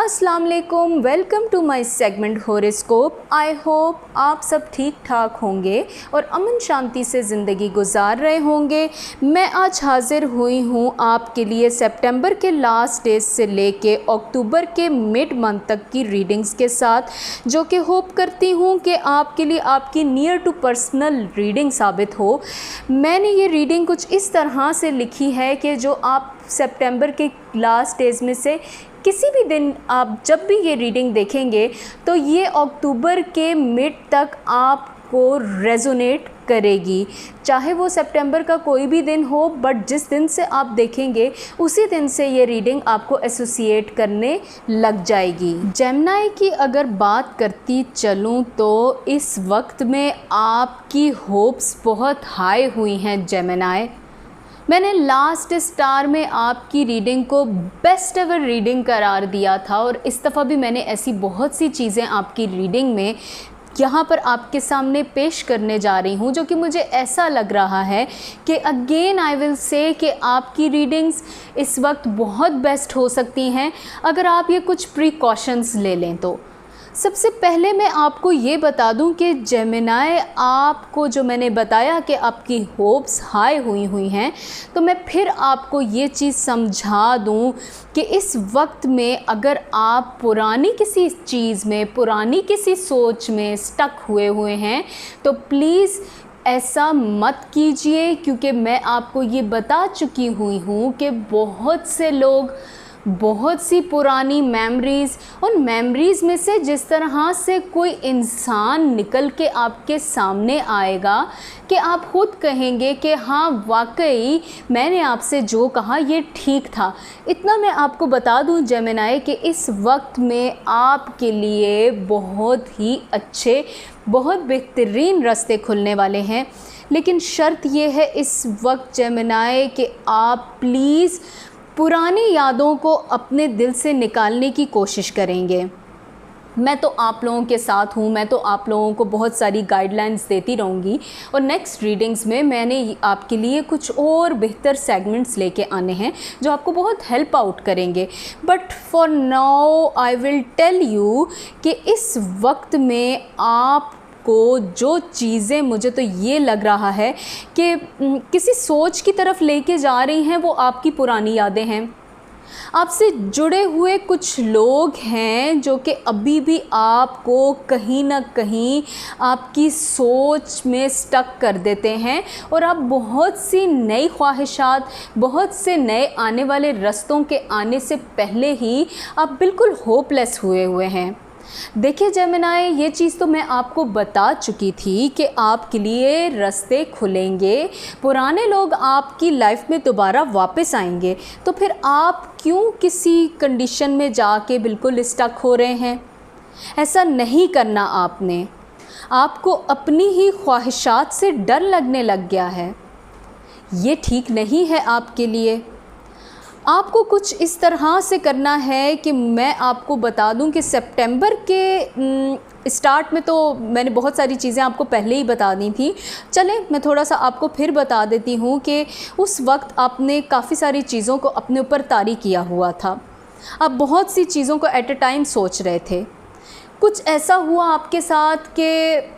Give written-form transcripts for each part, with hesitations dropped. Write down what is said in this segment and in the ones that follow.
अस्सलाम वालेकुम, welcome to my segment horoscope. I hope आप सब ठीक ठाक होंगे और अमन शांति से ज़िंदगी गुजार रहे होंगे। मैं आज हाज़िर हुई हूँ आपके लिए सितंबर के लास्ट डेज से लेके अक्टूबर के मिड मंथ तक की रीडिंग्स के साथ, जो कि होप करती हूँ कि आपके लिए आपकी नियर टू पर्सनल रीडिंग साबित हो। मैंने ये रीडिंग कुछ इस तरह से लिखी है कि जो आप सितंबर के लास्ट डेज में से किसी भी दिन आप जब भी ये रीडिंग देखेंगे तो ये अक्टूबर के मिड तक आपको रेजोनेट करेगी, चाहे वो सितंबर का कोई भी दिन हो, बट जिस दिन से आप देखेंगे उसी दिन से ये रीडिंग आपको एसोसिएट करने लग जाएगी। जेमिनी की अगर बात करती चलूँ तो इस वक्त में आपकी होप्स बहुत हाई हुई हैं जेमिनी। मैंने लास्ट स्टार में आपकी रीडिंग को बेस्ट एवर रीडिंग करार दिया था और इस दफ़ा भी मैंने ऐसी बहुत सी चीज़ें आपकी रीडिंग में यहाँ पर आपके सामने पेश करने जा रही हूँ, जो कि मुझे ऐसा लग रहा है कि अगेन आई विल से कि आपकी रीडिंग्स इस वक्त बहुत बेस्ट हो सकती हैं अगर आप ये कुछ प्रिकॉशंस ले लें तो। सबसे पहले मैं आपको ये बता दूं कि जेमिनी, आपको जो मैंने बताया कि आपकी होप्स हाई हुई हैं, तो मैं फिर आपको ये चीज़ समझा दूं कि इस वक्त में अगर आप पुरानी किसी चीज़ में, पुरानी किसी सोच में स्टक हुए हैं तो प्लीज़ ऐसा मत कीजिए, क्योंकि मैं आपको ये बता चुकी हुई हूँ कि बहुत से लोग बहुत सी पुरानी मेमोरीज़, उन मेमोरीज़ में से जिस तरह से कोई इंसान निकल के आपके सामने आएगा कि आप खुद कहेंगे कि हाँ वाकई मैंने आपसे जो कहा ये ठीक था। इतना मैं आपको बता दूं जेमिनी कि इस वक्त में आपके लिए बहुत ही अच्छे, बहुत बेहतरीन रास्ते खुलने वाले हैं। लेकिन शर्त ये है इस वक्त जेमिनी कि आप प्लीज़ पुरानी यादों को अपने दिल से निकालने की कोशिश करेंगे। मैं तो आप लोगों के साथ हूँ, मैं तो आप लोगों को बहुत सारी गाइडलाइंस देती रहूँगी और नेक्स्ट रीडिंग्स में मैंने आपके लिए कुछ और बेहतर सेगमेंट्स लेके आने हैं जो आपको बहुत हेल्प आउट करेंगे। But for now I will tell you कि इस वक्त में आप को जो चीज़ें, मुझे तो ये लग रहा है कि किसी सोच की तरफ लेके जा रही हैं, वो आपकी पुरानी यादें हैं। आपसे जुड़े हुए कुछ लोग हैं जो कि अभी भी आपको कहीं ना कहीं आपकी सोच में स्टक कर देते हैं और आप बहुत सी नई ख्वाहिशात, बहुत से नए आने वाले रास्तों के आने से पहले ही आप बिल्कुल होपलेस हुए हैं। देखिए जेमिनी, ये चीज़ तो मैं आपको बता चुकी थी कि आपके लिए रास्ते खुलेंगे, पुराने लोग आपकी लाइफ में दोबारा वापस आएंगे। तो फिर आप क्यों किसी कंडीशन में जाके बिल्कुल स्टक हो रहे हैं? ऐसा नहीं करना आपने। आपको अपनी ही ख्वाहिशात से डर लगने लग गया है, ये ठीक नहीं है आपके लिए। आपको कुछ इस तरह से करना है कि मैं आपको बता दूं कि सितंबर के स्टार्ट में तो मैंने बहुत सारी चीज़ें आपको पहले ही बता दी थी। चलें मैं थोड़ा सा आपको फिर बता देती हूं कि उस वक्त आपने काफ़ी सारी चीज़ों को अपने ऊपर तारी किया हुआ था। आप बहुत सी चीज़ों को एट अ टाइम सोच रहे थे। कुछ ऐसा हुआ आपके साथ कि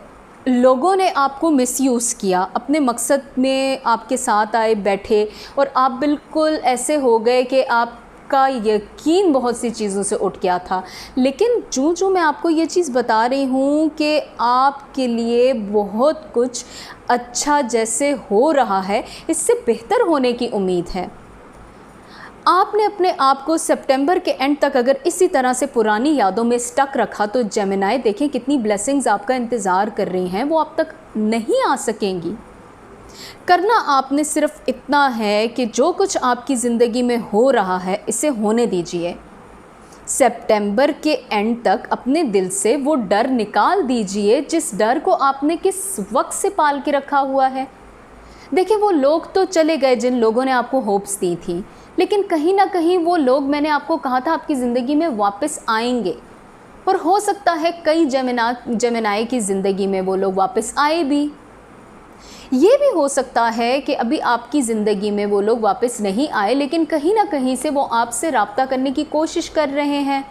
लोगों ने आपको मिसयूज़ किया, अपने मकसद में आपके साथ आए, बैठे और आप बिल्कुल ऐसे हो गए कि आपका यकीन बहुत सी चीज़ों से उठ गया था। लेकिन जो मैं आपको ये चीज़ बता रही हूँ कि आपके लिए बहुत कुछ अच्छा जैसे हो रहा है, इससे बेहतर होने की उम्मीद है। आपने अपने आप को सितंबर के एंड तक अगर इसी तरह से पुरानी यादों में स्टक रखा तो जेमिनी देखें कितनी ब्लेसिंग्स आपका इंतज़ार कर रही हैं, वो आप तक नहीं आ सकेंगी। करना आपने सिर्फ इतना है कि जो कुछ आपकी ज़िंदगी में हो रहा है इसे होने दीजिए। सितंबर के एंड तक अपने दिल से वो डर निकाल दीजिए जिस डर को आपने किस वक्त से पाल के रखा हुआ है। देखिए वो लोग तो चले गए जिन लोगों ने आपको होप्स दी थी, लेकिन कहीं ना कहीं वो लोग, मैंने आपको कहा था, आपकी ज़िंदगी में वापस आएंगे और हो सकता है कई जेमिनी की ज़िंदगी में वो लोग वापस आए भी। ये भी हो सकता है कि अभी आपकी ज़िंदगी में वो लोग वापस नहीं आए, लेकिन कहीं ना कहीं से वो आपसे रब्ता करने की कोशिश कर रहे हैं।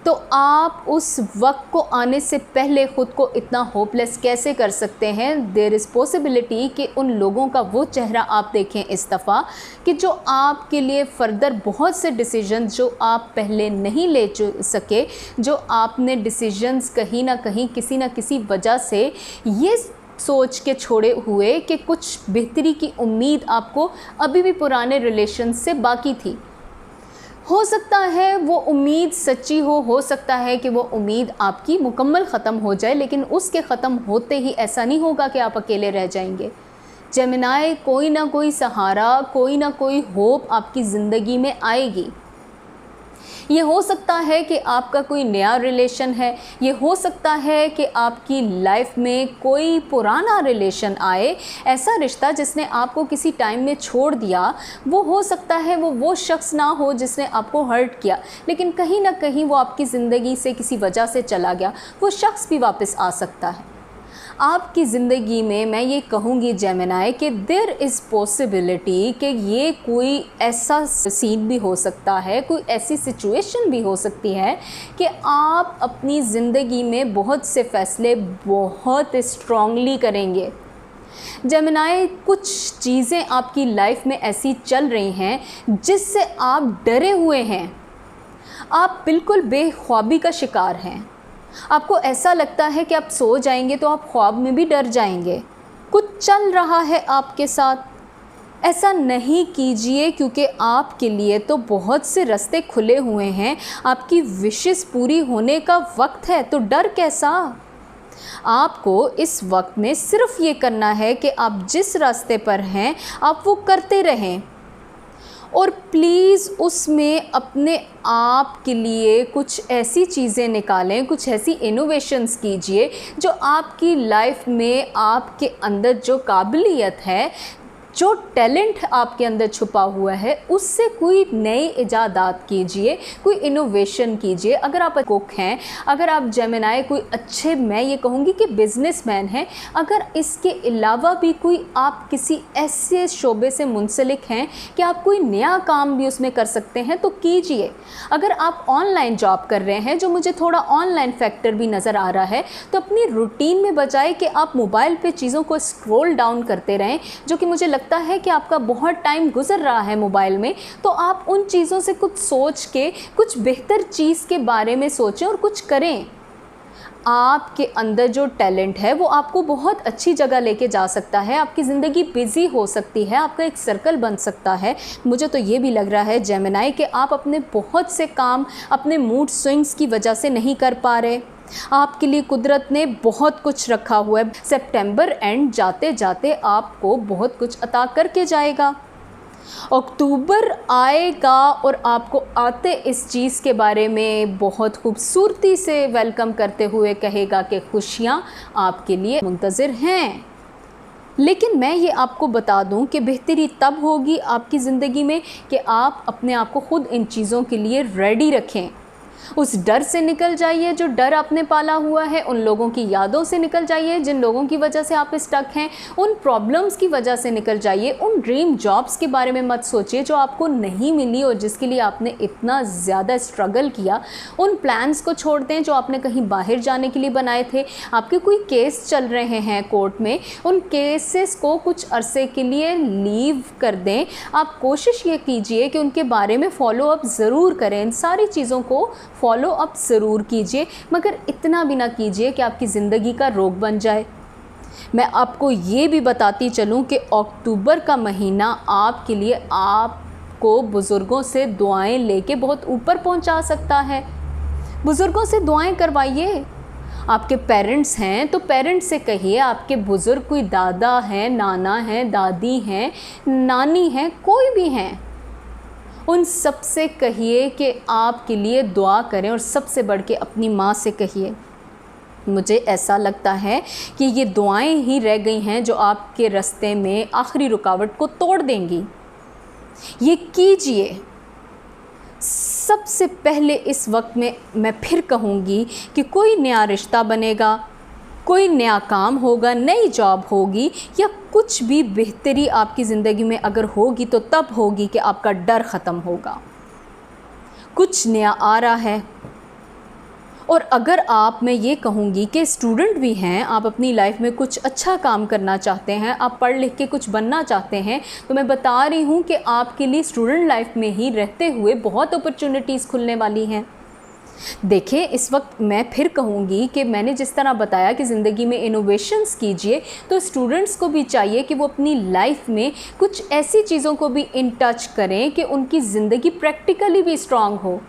तो आप उस वक्त को आने से पहले ख़ुद को इतना होपलेस कैसे कर सकते हैं? देयर इज़ पॉसिबिलिटी कि उन लोगों का वो चेहरा आप देखें इस दफ़ा कि जो आपके लिए फ़र्दर बहुत से डिसीजन जो आप पहले नहीं ले सके, जो आपने डिसीजंस कहीं ना कहीं किसी न किसी वजह से ये सोच के छोड़े हुए कि कुछ बेहतरी की उम्मीद आपको अभी भी पुराने रिलेशन से बाकी थी। हो सकता है वो उम्मीद सच्ची हो सकता है कि वो उम्मीद आपकी मुकम्मल ख़त्म हो जाए, लेकिन उसके ख़त्म होते ही ऐसा नहीं होगा कि आप अकेले रह जाएंगे। जेमिनाई, कोई ना कोई सहारा, कोई ना कोई होप आपकी ज़िंदगी में आएगी। ये हो सकता है कि आपका कोई नया रिलेशन है, ये हो सकता है कि आपकी लाइफ में कोई पुराना रिलेशन आए, ऐसा रिश्ता जिसने आपको किसी टाइम में छोड़ दिया। वो हो सकता है वो शख्स ना हो जिसने आपको हर्ट किया, लेकिन कहीं ना कहीं वो आपकी ज़िंदगी से किसी वजह से चला गया। वो शख्स भी वापस आ सकता है आपकी ज़िंदगी में। मैं ये कहूँगी जेमिनाई कि देयर इज़ पॉसिबिलिटी कि ये कोई ऐसा सीन भी हो सकता है, कोई ऐसी सिचुएशन भी हो सकती है कि आप अपनी ज़िंदगी में बहुत से फ़ैसले बहुत स्ट्रॉन्गली करेंगे। जेमिनाई, कुछ चीज़ें आपकी लाइफ में ऐसी चल रही हैं जिससे आप डरे हुए हैं, आप बिल्कुल बेख्वाबी का शिकार हैं। आपको ऐसा लगता है कि आप सो जाएंगे तो आप ख्वाब में भी डर जाएंगे। कुछ चल रहा है आपके साथ। ऐसा नहीं कीजिए, क्योंकि आपके लिए तो बहुत से रास्ते खुले हुए हैं, आपकी विशेस पूरी होने का वक्त है, तो डर कैसा? आपको इस वक्त में सिर्फ ये करना है कि आप जिस रास्ते पर हैं आप वो करते रहें, और प्लीज़ उसमें अपने आप के लिए कुछ ऐसी चीज़ें निकालें, कुछ ऐसी इनोवेशंस कीजिए जो आपकी लाइफ में आपके अंदर जो काबिलियत है, जो टैलेंट आपके अंदर छुपा हुआ है, उससे कोई नई इजादात कीजिए, कोई इनोवेशन कीजिए। अगर आप कुक हैं, अगर आप जेमिनाई कोई अच्छे, मैं ये कहूँगी कि बिजनेसमैन हैं, अगर इसके अलावा भी कोई आप किसी ऐसे शोबे से मुंसलिक हैं कि आप कोई नया काम भी उसमें कर सकते हैं तो कीजिए। अगर आप ऑनलाइन जॉब कर रहे हैं, जो मुझे थोड़ा ऑनलाइन फैक्टर भी नज़र आ रहा है, तो अपनी रूटीन में बजाय कि आप मोबाइल पे चीज़ों को स्क्रॉल डाउन करते रहें, जो कि मुझे लगता है कि आपका बहुत टाइम गुजर रहा है मोबाइल में, तो आप उन चीज़ों से कुछ सोच के कुछ बेहतर चीज़ के बारे में सोचें और कुछ करें। आपके अंदर जो टैलेंट है वो आपको बहुत अच्छी जगह लेके जा सकता है, आपकी ज़िंदगी बिजी हो सकती है, आपका एक सर्कल बन सकता है। मुझे तो ये भी लग रहा है जेमिनाई कि आप अपने बहुत से काम अपने मूड स्विंग्स की वजह से नहीं कर पा रहे। आपके लिए कुदरत ने बहुत कुछ रखा हुआ है। सितंबर एंड जाते जाते आपको बहुत कुछ अता करके जाएगा। अक्टूबर आएगा और आपको आते इस चीज़ के बारे में बहुत खूबसूरती से वेलकम करते हुए कहेगा कि खुशियाँ आपके लिए मुंतज़िर हैं। लेकिन मैं ये आपको बता दूं कि बेहतरी तब होगी आपकी ज़िंदगी में कि आप अपने आप को ख़ुद इन चीज़ों के लिए रेडी रखें। उस डर से निकल जाइए जो डर आपने पाला हुआ है, उन लोगों की यादों से निकल जाइए जिन लोगों की वजह से आप स्टक हैं, उन प्रॉब्लम्स की वजह से निकल जाइए, उन ड्रीम जॉब्स के बारे में मत सोचिए जो आपको नहीं मिली और जिसके लिए आपने इतना ज़्यादा स्ट्रगल किया। उन प्लान्स को छोड़ दें जो आपने कहीं बाहर जाने के लिए बनाए थे। आपके कोई केस चल रहे हैं कोर्ट में, उन केसेस को कुछ अरसे के लिए लीव कर दें। आप कोशिश ये कीजिए कि उनके बारे में फॉलो अप ज़रूर करें, इन सारी चीज़ों को फॉलो अप ज़रूर कीजिए, मगर इतना भी ना कीजिए कि आपकी ज़िंदगी का रोग बन जाए। मैं आपको ये भी बताती चलूँ कि अक्टूबर का महीना आपके लिए आपको बुज़ुर्गों से दुआएं लेके बहुत ऊपर पहुंचा सकता है। बुज़ुर्गों से दुआएं करवाइए। आपके पेरेंट्स हैं तो पेरेंट्स से कहिए, आपके बुज़ुर्ग कोई दादा हैं, नाना हैं, दादी हैं, नानी हैं, कोई भी हैं, उन सब से कहिए कि आपके लिए दुआ करें, और सबसे बढ़ के अपनी माँ से कहिए। मुझे ऐसा लगता है कि ये दुआएं ही रह गई हैं जो आपके रास्ते में आखिरी रुकावट को तोड़ देंगी। ये कीजिए। सबसे पहले इस वक्त में मैं फिर कहूँगी कि कोई नया रिश्ता बनेगा, कोई नया काम होगा, नई जॉब होगी, या कुछ भी बेहतरी आपकी ज़िंदगी में अगर होगी तो तब होगी कि आपका डर ख़त्म होगा। कुछ नया आ रहा है, और अगर आप, मैं ये कहूँगी कि स्टूडेंट भी हैं, आप अपनी लाइफ में कुछ अच्छा काम करना चाहते हैं, आप पढ़ लिख के कुछ बनना चाहते हैं, तो मैं बता रही हूँ कि आपके लिए स्टूडेंट लाइफ में ही रहते हुए बहुत अपॉर्चुनिटीज़ खुलने वाली हैं। देखिए, इस वक्त मैं फिर कहूँगी कि मैंने जिस तरह बताया कि ज़िंदगी में इनोवेशंस कीजिए, तो स्टूडेंट्स को भी चाहिए कि वो अपनी लाइफ में कुछ ऐसी चीज़ों को भी इन टच करें कि उनकी ज़िंदगी प्रैक्टिकली भी स्ट्रांग हो।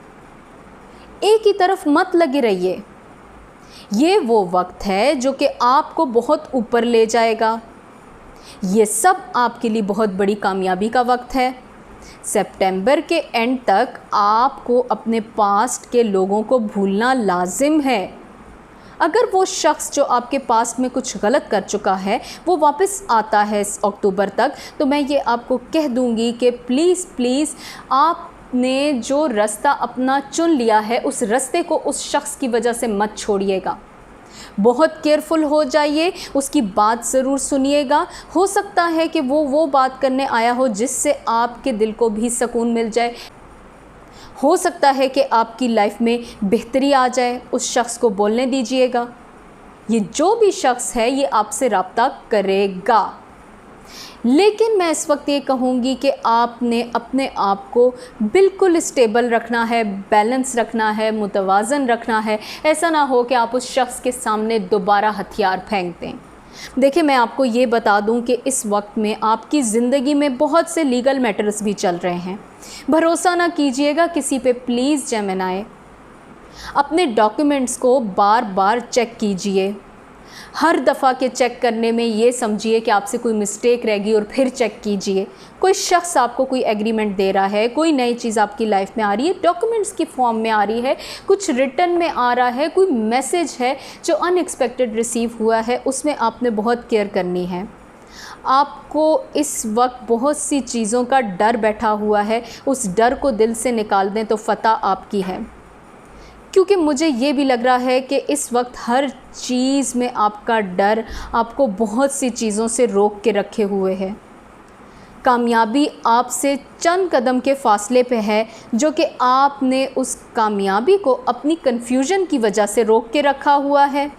एक ही तरफ मत लगे रहिए। ये वो वक्त है जो कि आपको बहुत ऊपर ले जाएगा। ये सब आपके लिए बहुत बड़ी कामयाबी का वक्त है। सितंबर के एंड तक आपको अपने पास्ट के लोगों को भूलना लाजिम है। अगर वो शख्स जो आपके पास्ट में कुछ गलत कर चुका है वो वापस आता है इस अक्टूबर तक, तो मैं ये आपको कह दूंगी कि प्लीज़ आपने जो रास्ता अपना चुन लिया है, उस रास्ते को उस शख्स की वजह से मत छोड़िएगा। बहुत केयरफुल हो जाइए, उसकी बात ज़रूर सुनिएगा। हो सकता है कि वो बात करने आया हो जिससे आपके दिल को भी सुकून मिल जाए। हो सकता है कि आपकी लाइफ में बेहतरी आ जाए, उस शख्स को बोलने दीजिएगा। ये जो भी शख्स है ये आपसे रब्ता करेगा। लेकिन मैं इस वक्त ये कहूँगी कि आपने अपने आप को बिल्कुल स्टेबल रखना है, बैलेंस रखना है, मुतवाज़न रखना है। ऐसा ना हो कि आप उस शख्स के सामने दोबारा हथियार फेंक दें। देखिए, मैं आपको ये बता दूं कि इस वक्त में आपकी ज़िंदगी में बहुत से लीगल मैटर्स भी चल रहे हैं। भरोसा ना कीजिएगा किसी पे प्लीज़ जेमिनी। अपने डॉक्यूमेंट्स को बार बार चेक कीजिए। हर दफ़ा के चेक करने में ये समझिए कि आपसे कोई मिस्टेक रह गई और फिर चेक कीजिए। कोई शख्स आपको कोई एग्रीमेंट दे रहा है, कोई नई चीज़ आपकी लाइफ में आ रही है, डॉक्यूमेंट्स की फॉर्म में आ रही है, कुछ रिटर्न में आ रहा है, कोई मैसेज है जो अनएक्सपेक्टेड रिसीव हुआ है, उसमें आपने बहुत केयर करनी है। आपको इस वक्त बहुत सी चीज़ों का डर बैठा हुआ है, उस डर को दिल से निकाल दें तो फ़तह आपकी है। क्योंकि मुझे ये भी लग रहा है कि इस वक्त हर चीज़ में आपका डर आपको बहुत सी चीज़ों से रोक के रखे हुए है। कामयाबी आपसे चंद कदम के फासले पे है, जो कि आपने उस कामयाबी को अपनी कन्फ्यूजन की वजह से रोक के रखा हुआ है।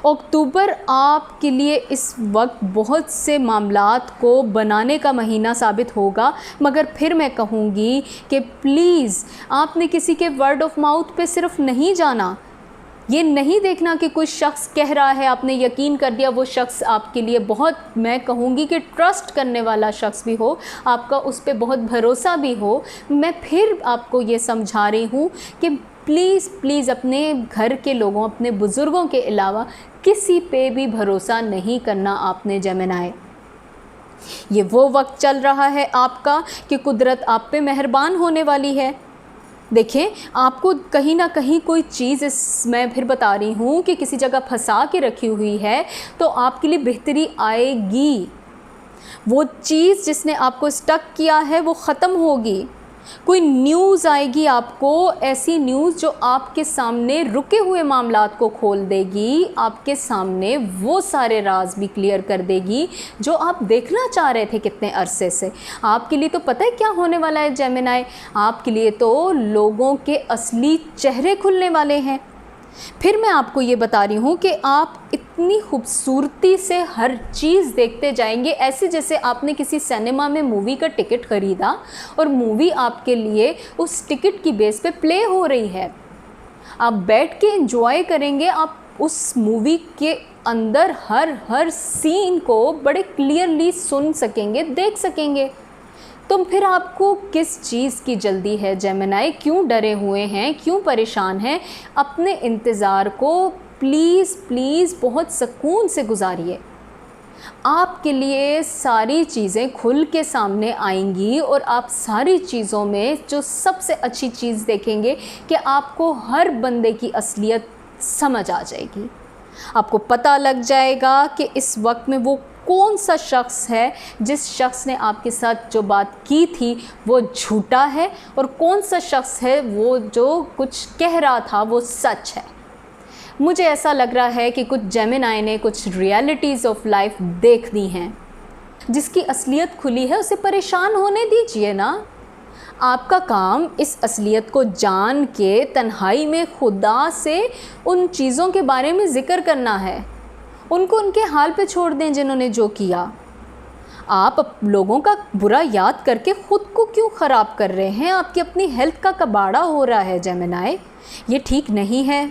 अक्टूबर आपके लिए इस वक्त बहुत से मामलात को बनाने का महीना साबित होगा, मगर फिर मैं कहूँगी कि प्लीज़ आपने किसी के वर्ड ऑफ माउथ पे सिर्फ नहीं जाना। ये नहीं देखना कि कोई शख्स कह रहा है, आपने यकीन कर दिया, वो शख्स आपके लिए बहुत, मैं कहूँगी कि ट्रस्ट करने वाला शख्स भी हो, आपका उस पर बहुत भरोसा भी हो। मैं फिर आपको ये समझा रही हूँ कि प्लीज़ अपने घर के लोगों, अपने बुज़ुर्गों के अलावा किसी पे भी भरोसा नहीं करना आपने जेमिनी। ये वो वक्त चल रहा है आपका कि कुदरत आप पे मेहरबान होने वाली है। देखिए, आपको कहीं ना कहीं कोई चीज़, मैं फिर बता रही हूँ कि किसी जगह फंसा के रखी हुई है, तो आपके लिए बेहतरी आएगी। वो चीज़ जिसने आपको स्टक किया है वो ख़त्म होगी। कोई न्यूज़ आएगी आपको, ऐसी न्यूज़ जो आपके सामने रुके हुए मामलात को खोल देगी, आपके सामने वो सारे राज भी क्लियर कर देगी जो आप देखना चाह रहे थे कितने अरसे से। आपके लिए तो पता है क्या होने वाला है जेमिनी, आपके लिए तो लोगों के असली चेहरे खुलने वाले हैं। फिर मैं आपको ये बता रही हूँ कि आप इतनी खूबसूरती से हर चीज़ देखते जाएंगे, ऐसे जैसे आपने किसी सिनेमा में मूवी का टिकट ख़रीदा और मूवी आपके लिए उस टिकट की बेस पे प्ले हो रही है। आप बैठ के एंजॉय करेंगे, आप उस मूवी के अंदर हर सीन को बड़े क्लियरली सुन सकेंगे, देख सकेंगे। तो फिर आपको किस चीज़ की जल्दी है जेमिनी? क्यों डरे हुए हैं, क्यों परेशान हैं? अपने इंतज़ार को प्लीज़ बहुत सुकून से गुजारिए। आपके लिए सारी चीज़ें खुल के सामने आएंगी और आप सारी चीज़ों में जो सबसे अच्छी चीज़ देखेंगे कि आपको हर बंदे की असलियत समझ आ जाएगी। आपको पता लग जाएगा कि इस वक्त में वो कौन सा शख्स है जिस शख्स ने आपके साथ जो बात की थी वो झूठा है, और कौन सा शख्स है वो जो कुछ कह रहा था वो सच है। मुझे ऐसा लग रहा है कि कुछ जेमिनी ने कुछ रियलिटीज़ ऑफ लाइफ देख दी हैं। जिसकी असलियत खुली है उसे परेशान होने दीजिए ना। आपका काम इस असलियत को जान के तन्हाई में खुदा से उन चीज़ों के बारे में ज़िक्र करना है। उनको उनके हाल पे छोड़ दें जिन्होंने जो किया। आप लोगों का बुरा याद करके ख़ुद को क्यों ख़राब कर रहे हैं? आपकी अपनी हेल्थ का कबाड़ा हो रहा है जेमिनाई, ये ठीक नहीं है।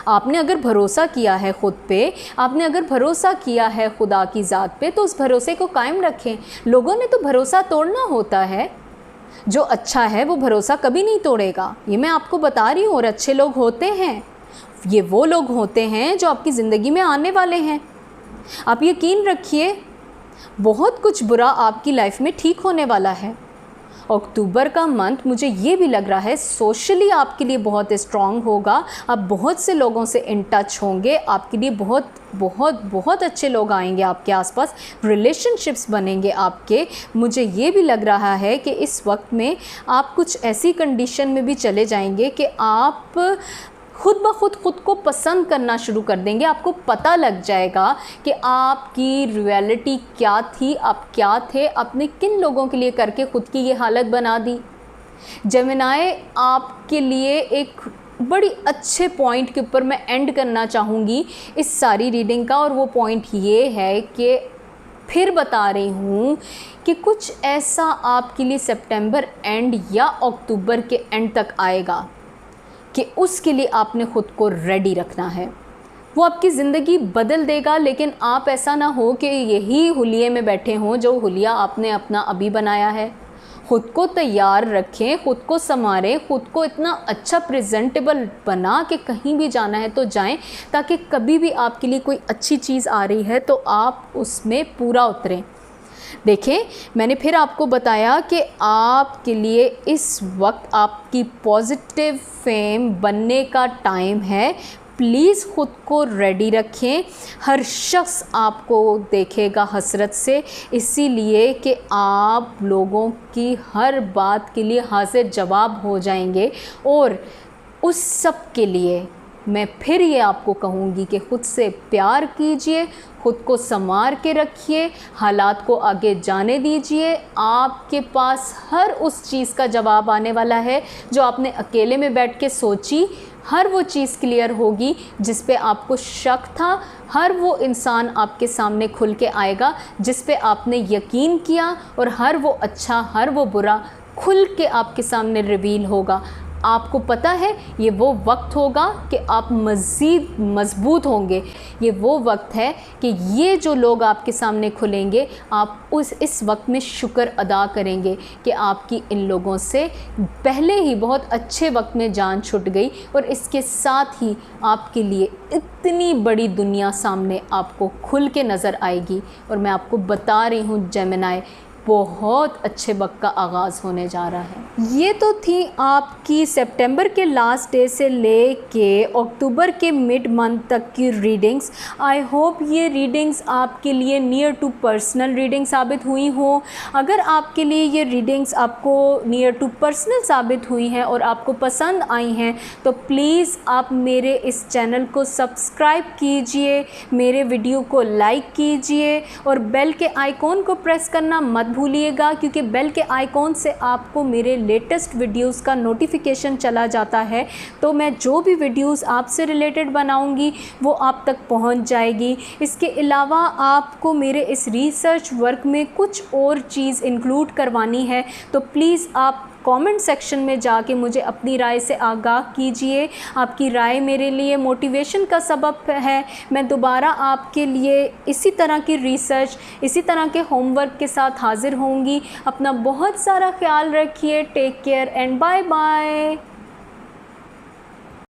आपने अगर भरोसा किया है ख़ुद पे, आपने अगर भरोसा किया है खुदा की ज़ात पे, तो उस भरोसे को कायम रखें। लोगों ने तो भरोसा तोड़ना होता है। जो अच्छा है वो भरोसा कभी नहीं तोड़ेगा, ये मैं आपको बता रही हूँ। और अच्छे लोग होते हैं, ये वो लोग होते हैं जो आपकी ज़िंदगी में आने वाले हैं। आप यकीन रखिए, बहुत कुछ बुरा आपकी लाइफ में ठीक होने वाला है। अक्टूबर का मंथ मुझे ये भी लग रहा है सोशली आपके लिए बहुत स्ट्रॉन्ग होगा। आप बहुत से लोगों से इन टच होंगे, आपके लिए बहुत बहुत बहुत अच्छे लोग आएंगे आपके आसपास, रिलेशनशिप्स बनेंगे आपके। मुझे ये भी लग रहा है कि इस वक्त में आप कुछ ऐसी कंडीशन में भी चले जाएंगे कि आप खुद ब खुद को पसंद करना शुरू कर देंगे। आपको पता लग जाएगा कि आपकी रियलिटी क्या थी, आप क्या थे, आपने किन लोगों के लिए करके ख़ुद की ये हालत बना दी। जेमिनाई, आपके लिए एक बड़ी अच्छे पॉइंट के ऊपर मैं एंड करना चाहूँगी इस सारी रीडिंग का, और वो पॉइंट ये है कि फिर बता रही हूँ कि कुछ ऐसा आपके लिए सितंबर एंड या अक्टूबर के एंड तक आएगा कि उसके लिए आपने ख़ुद को रेडी रखना है। वो आपकी ज़िंदगी बदल देगा, लेकिन आप ऐसा ना हो कि यही हुलिये में बैठे हों जो हुलिया आपने अपना अभी बनाया है। ख़ुद को तैयार रखें, ख़ुद को संवारें, ख़ुद को इतना अच्छा प्रेजेंटेबल बना कि कहीं भी जाना है तो जाएं, ताकि कभी भी आपके लिए कोई अच्छी चीज़ आ रही है तो आप उसमें पूरा उतरें। देखें, मैंने फिर आपको बताया कि आपके लिए इस वक्त आपकी पॉजिटिव फेम बनने का टाइम है। प्लीज़ ख़ुद को रेडी रखें। हर शख्स आपको देखेगा हसरत से, इसीलिए कि आप लोगों की हर बात के लिए हाजिर जवाब हो जाएंगे। और उस सब के लिए मैं फिर ये आपको कहूँगी कि ख़ुद से प्यार कीजिए, ख़ुद को संवार के रखिए, हालात को आगे जाने दीजिए। आपके पास हर उस चीज़ का जवाब आने वाला है जो आपने अकेले में बैठ के सोची। हर वो चीज़ क्लियर होगी जिस पे आपको शक था। हर वो इंसान आपके सामने खुल के आएगा जिस पे आपने यकीन किया, और हर वो अच्छा, हर वो बुरा खुल के आपके सामने रिवील होगा। आपको पता है, ये वो वक्त होगा कि आप मज़ीद मज़बूत होंगे। ये वो वक्त है कि ये जो लोग आपके सामने खुलेंगे, आप इस वक्त में शुक्र अदा करेंगे कि आपकी इन लोगों से पहले ही बहुत अच्छे वक्त में जान छूट गई, और इसके साथ ही आपके लिए इतनी बड़ी दुनिया सामने आपको खुल के नज़र आएगी। और मैं आपको बता रही हूँ जेमिनाई, बहुत अच्छे वक्त का आगाज़ होने जा रहा है। ये तो थी आपकी सितंबर के लास्ट डे से ले के अक्टूबर के मिड मंथ तक की रीडिंग्स। आई होप ये रीडिंग्स आपके लिए नियर टू पर्सनल रीडिंग साबित हुई हो। अगर आपके लिए ये रीडिंग्स आपको नियर टू पर्सनल साबित हुई हैं और आपको पसंद आई हैं, तो प्लीज़ आप मेरे इस चैनल को सब्सक्राइब कीजिए, मेरे वीडियो को लाइक कीजिए, और बेल के आइकॉन को प्रेस करना मत भूलिएगा, क्योंकि बेल के आइकॉन से आपको मेरे लेटेस्ट वीडियोस का नोटिफिकेशन चला जाता है। तो मैं जो भी वीडियोस आपसे रिलेटेड बनाऊंगी वो आप तक पहुंच जाएगी। इसके अलावा आपको मेरे इस रिसर्च वर्क में कुछ और चीज़ इंक्लूड करवानी है, तो प्लीज़ आप कमेंट सेक्शन में जाके मुझे अपनी राय से आगाह कीजिए। आपकी राय मेरे लिए मोटिवेशन का सबब है। मैं दोबारा आपके लिए इसी तरह की रिसर्च, इसी तरह के होमवर्क के साथ हाज़िर होंगी। अपना बहुत सारा ख्याल रखिए। Take care and bye bye.